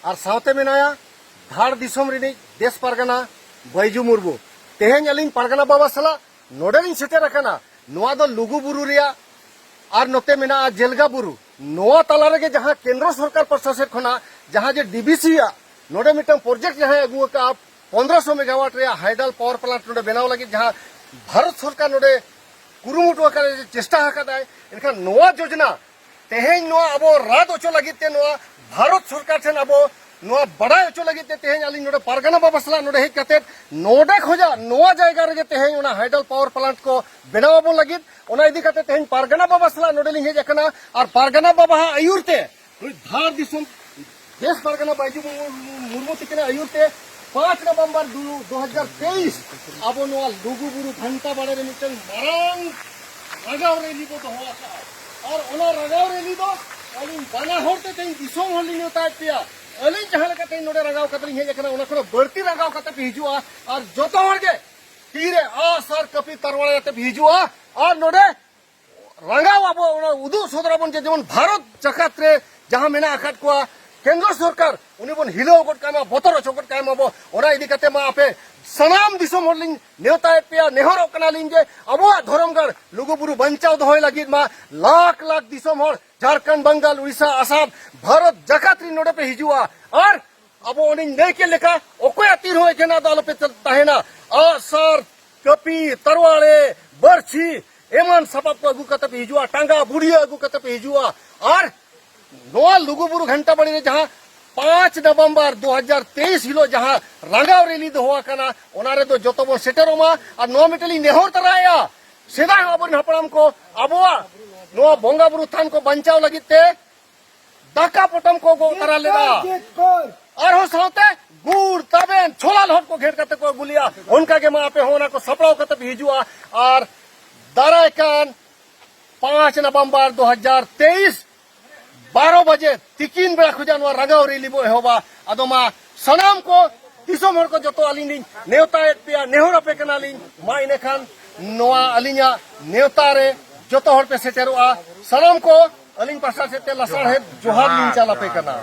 और सावते मेनाया धार दिसोम रिनी देश पारगाना बैजू मुर्मू तेहें अलिंग पारगाना बाबा सला नोडेलिंग सेटेर रखना नोआ दो लुगु बुरु रिया और नोते मेना जेलगा बुरु नोआ तला रेगे जहां केंद्र सरकार प्रशासन खना जहां जे डीबीसी नोडे मिटन प्रोजेक्ट जहां अगुआ का 1500 मेगावाट रे हाइडल पावर प्लांट नोडे बनाव लगी जहां भारत सरकार नोडे कुरुमुटु करे चेष्टा हकादाय इनखान नोआ योजना तेहें नोआ अबो रात ओचो लगिते नोआ भारत सरकार ठेन अबो नोआ बड़ाई ओचो लगिते तेहें अली नोडे पारगाना बाबा सला नोडे हेज कते नोडे खोजा नोआ जायगा रे तेहें ओना हाइडल पावर प्लांट को बनावबो लगित ओना इदी कते तेहें पारगाना बाबा सला नोडे लिंग हेज अकना और पारगाना बाबा आयुरते धार दिसुम देश पारगाना बैजू मुर्मू तिकने आयुरते 5 नवंबर 2023 अब नोआ लुगु बुरु घंटा बाड़े मिटन मारांग रगाव रैली को दोहा और ओना रगाव रैली दो अली बाना होते तें दिसोम होली नेता पिया अली जहां लका तें नोडे रगाव कतली हे जकना ओना खरो बर्ती रगाव कते हिजुआ और जोतो हरगे तीरे आ सर कपी तरवाळे ते हिजुआ और नोडे रगाव अब ओना उदु सोदराबन जे जेमन भारत जकात रे जहां मेना आखात को केंद्र सरकार उनी बन हिलो गट कामा बोतर चोकट कामा बो ओना इदी कते मा आपे सनाम दिसोम होलिंग नेवता पेया नेहरो कनालिंग जे अबो धरमगढ़ लुगुबुरु बंचाव दोहय लगी मा लाख लाख दिसोम होर झारखंड बंगाल उड़ीसा आसाम भारत जकात्री नोडे पे हिजुआ और अबो ओनी नै के लेका ओकोय अतीर होय जेना दाल पे ताहेना आसर कपी तरवाळे बरछी एमन सबब को अगु कते पे हिजुआ टांगा बुढ़िया अगु कते पे हिजुआ और नोआ लुगुबुरु घंटा बड़ी जहां 5 नवंबर 2023 हिलो जहां रंगाव रैली दो हुआ कना ओनारे दो जोतो बो सेटरोमा और नो मिटली नेहोर तराया सेदा अबन हपड़ाम को अबोआ नो बोंगा बुरु थान को बंचाव लगिते दाका पोटम को गो तरा लेदा और हो साथे गुड़ तबेन छोला लहट को घेर कते को गुलिया उनका के मा पे होना को सपड़ाव कते हिजुआ और दारायकान 5 नवंबर 2023 12 बजे तिकिन बेड़ा खुजान रगाव रैली बो एहोबा अदोमा सनाम को दिसोम हर को जतो अलिंग नेवता पेया नेहर पे कनालिंग मा इने खान नोआ अलिंगा नेवता रे जतो हर पे सेटेरोआ सनाम को अलिंग पासा से ते लसाड़ है जोहार लिंग चाला पे कना